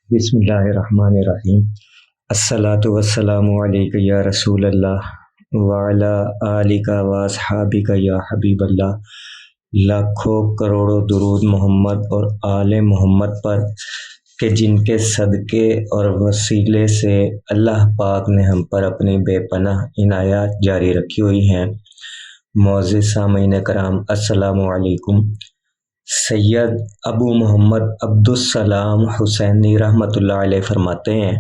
बिस्मिल्लाहिर्रहमानिर्रहीम। अस्सलातु वस्सलामु अलैका या रसूल अल्लाह वअला आलिका व अस्हाबिका या हबीब अल्लाह। लाखों करोड़ों दुरूद मोहम्मद और आले मोहम्मद पर कि जिनके सदक़े और वसीले से अल्लाह पाक ने हम पर अपनी बेपनाह इनायत जारी रखी हुई हैं। मोअज़्ज़िज़ सामीन कराम, अस्सलामु अलैकुम। सैयद अबू मोहम्मद अब्दुस्सलाम हुसैनी रहमतुल्लाह अलैह फरमाते हैं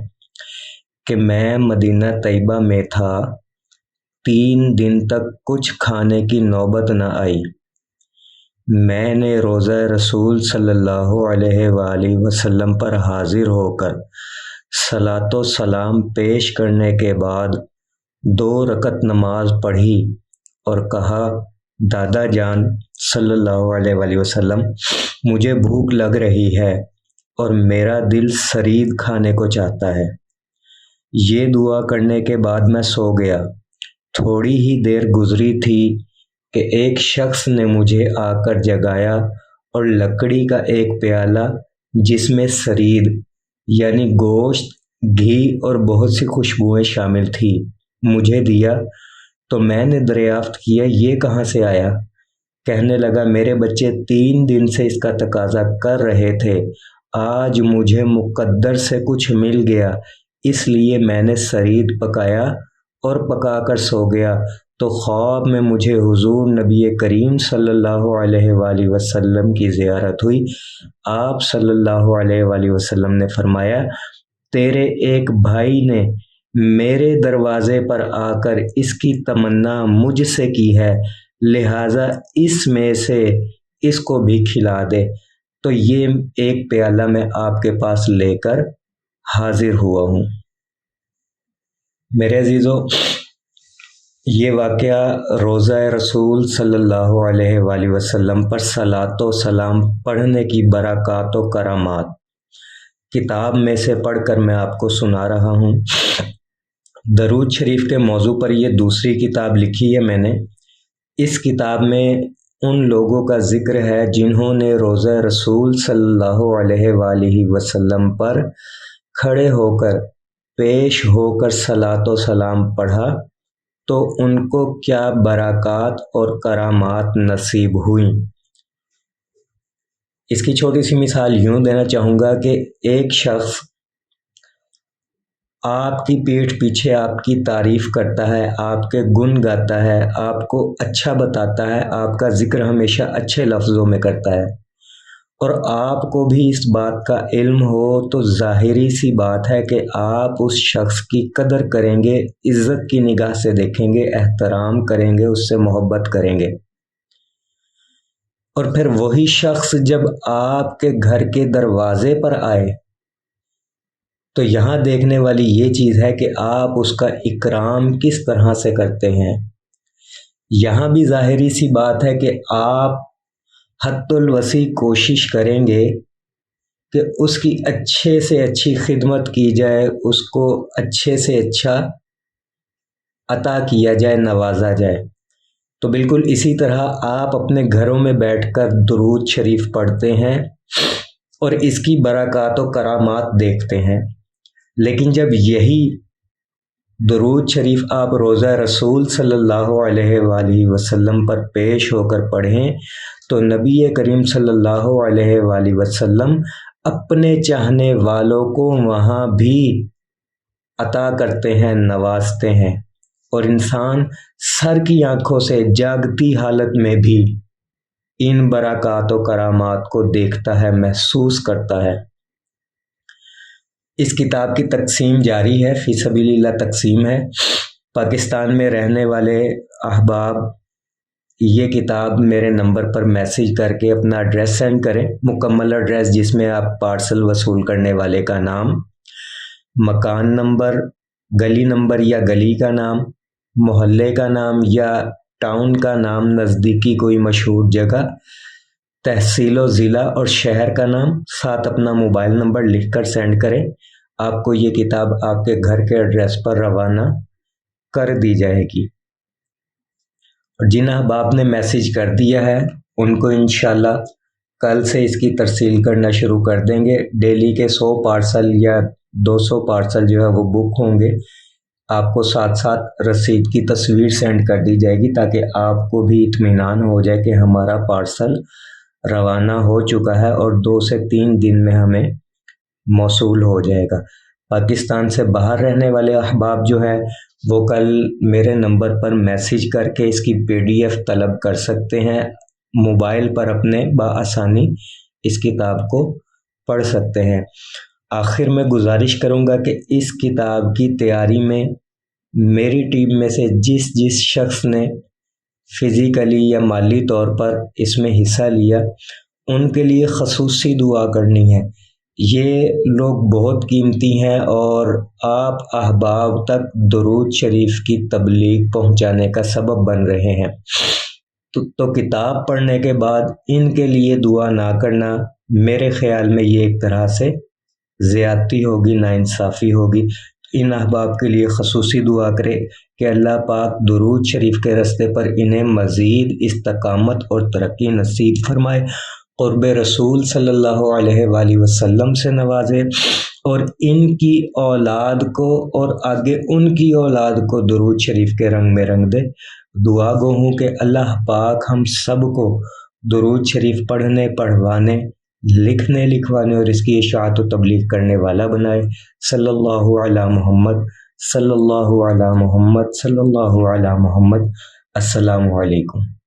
कि मैं मदीना तैयबा में था, 3 दिन तक कुछ खाने की नौबत न आई। मैंने रोज़ा रसूल सल्लल्लाहु अलैहि वसल्लम पर हाजिर होकर सलातो सलाम पेश करने के बाद 2 रकत नमाज पढ़ी और कहा, दादा जान सल्लल्लाहु अलैहि वसल्लम, मुझे भूख लग रही है और मेरा दिल सरीद खाने को चाहता है। ये दुआ करने के बाद मैं सो गया। थोड़ी ही देर गुजरी थी कि एक शख्स ने मुझे आकर जगाया और लकड़ी का एक प्याला जिसमें सरीद यानी गोश्त, घी और बहुत सी खुशबुएं शामिल थी मुझे दिया। तो मैंने दरियाफ्त किया, ये कहाँ से आया? कहने लगा, मेरे बच्चे 3 दिन से इसका तकाजा कर रहे थे। आज मुझे मुकद्दर से कुछ मिल गया, इसलिए मैंने सरीद पकाया और पकाकर सो गया। तो ख्वाब में मुझे हुजूर नबी करीम सल्लल्लाहु अलैहि वसल्लम की ज़ियारत हुई। आप सल्लल्लाहु अलैहि वसल्लम ने फरमाया, तेरे एक भाई ने मेरे दरवाजे पर आकर इसकी तमन्ना मुझसे की है, लिहाजा इसमें से इसको भी खिला दे। तो ये एक प्याला मैं आपके पास लेकर हाजिर हुआ हूँ। मेरे अजीज़ों, ये वाक़या रोज़ा रसूल सल्लल्लाहु अलैहि वसल्लम पर सलातो सलाम पढ़ने की बरक़ात व करामात किताब में से पढ़कर मैं आपको सुना रहा हूँ। दरूद शरीफ के मौजू पर ये दूसरी किताब लिखी है मैंने। इस किताब में उन लोगों का ज़िक्र है जिन्होंने रोज़ा रसूल सल्लल्लाहु अलैहि वसल्लम पर खड़े होकर पेश होकर सलातो सलाम पढ़ा तो उनको क्या बरक़ात और करामात नसीब हुई। इसकी छोटी सी मिसाल यूँ देना चाहूँगा कि एक शख्स आपकी पीठ पीछे आपकी तारीफ़ करता है, आपके गुण गाता है, आपको अच्छा बताता है, आपका ज़िक्र हमेशा अच्छे लफ्ज़ों में करता है और आपको भी इस बात का इल्म हो तो ज़ाहिरी सी बात है कि आप उस शख्स की कदर करेंगे, इज़्ज़त की निगाह से देखेंगे, एहतराम करेंगे, उससे मोहब्बत करेंगे। और फिर वही शख्स जब आपके घर के दरवाजे पर आए तो यहाँ देखने वाली ये चीज़ है कि आप उसका इकराम किस तरह से करते हैं। यहाँ भी ज़ाहिरी सी बात है कि आप हद्दुल वसी कोशिश करेंगे कि उसकी अच्छे से अच्छी खिदमत की जाए, उसको अच्छे से अच्छा अता किया जाए, नवाजा जाए। तो बिल्कुल इसी तरह आप अपने घरों में बैठकर दुरूद शरीफ पढ़ते हैं और इसकी बरक़ात व करामात देखते हैं। लेकिन जब यही दुरूद शरीफ आप रोज़ा रसूल सल्लल्लाहु अलैहि वसल्लम पर पेश होकर पढ़ें तो नबी करीम सल्लल्लाहु अलैहि वसल्लम अपने चाहने वालों को वहाँ भी अता करते हैं, नवाजते हैं और इंसान सर की आंखों से जागती हालत में भी इन बरक़ात व करामात को देखता है, महसूस करता है। इस किताब की तक़सीम जारी है, फ़ी सबीलिल्लाह तक़सीम है। पाकिस्तान में रहने वाले अहबाब ये किताब मेरे नंबर पर मैसेज करके अपना एड्रेस सेंड करें, मुकम्मल एड्रेस जिसमें आप पार्सल वसूल करने वाले का नाम, मकान नंबर, गली नंबर या गली का नाम, मोहल्ले का नाम या टाउन का नाम, नज़दीकी कोई मशहूर जगह, तहसील व ज़िला और शहर का नाम, साथ अपना मोबाइल नंबर लिखकर सेंड करें। आपको ये किताब आपके घर के एड्रेस पर रवाना कर दी जाएगी। और जिन अहबाब ने मैसेज कर दिया है उनको इंशाल्लाह کل سے اس کی ترسیل کرنا شروع کر دیں گے۔ ڈیلی کے 100 پارسل یا 200 پارسل جو ہے وہ بک ہوں گے۔ آپ کو ساتھ ساتھ رسید کی تصویر سینڈ کر دی جائے گی تاکہ آپ کو بھی اطمینان ہو جائے کہ ہمارا پارسل روانہ ہو چکا ہے اور 2 سے 3 دن میں ہمیں موصول ہو جائے گا۔ پاکستان سے باہر رہنے والے احباب جو ہے وہ کل میرے نمبر پر میسیج کر کے اس کی PDF طلب کر سکتے ہیں، موبائل پر اپنے بآسانی اس کتاب کو پڑھ سکتے ہیں۔ آخر میں گزارش کروں گا کہ اس کتاب کی تیاری میں میری ٹیم میں سے جس شخص نے فزیکلی یا مالی طور پر اس میں حصہ لیا ان کے لیے خصوصی دعا کرنی ہے۔ یہ لوگ بہت قیمتی ہیں اور آپ احباب تک درود شریف کی تبلیغ پہنچانے کا سبب بن رہے ہیں۔ تو کتاب پڑھنے کے بعد ان کے لیے دعا نہ کرنا میرے خیال میں یہ ایک طرح سے زیادتی ہوگی، ناانصافی ہوگی۔ ان احباب کے لیے خصوصی دعا کرے کہ اللہ پاک درود شریف کے راستے پر انہیں مزید استقامت اور ترقی نصیب فرمائے، قرب رسول صلی اللہ علیہ وآلہ وسلم سے نوازے اور ان کی اولاد کو اور آگے ان کی اولاد کو درود شریف کے رنگ میں رنگ دے۔ دعا گو ہوں کہ اللہ پاک ہم سب کو درود شریف پڑھنے، پڑھوانے، لکھنے، لکھوانے اور اس کی اشاعت و تبلیغ کرنے والا بنائے۔ صلی اللہ علی محمد، صلی اللہ علی محمد، صلی اللہ علی محمد۔ السلام علیکم۔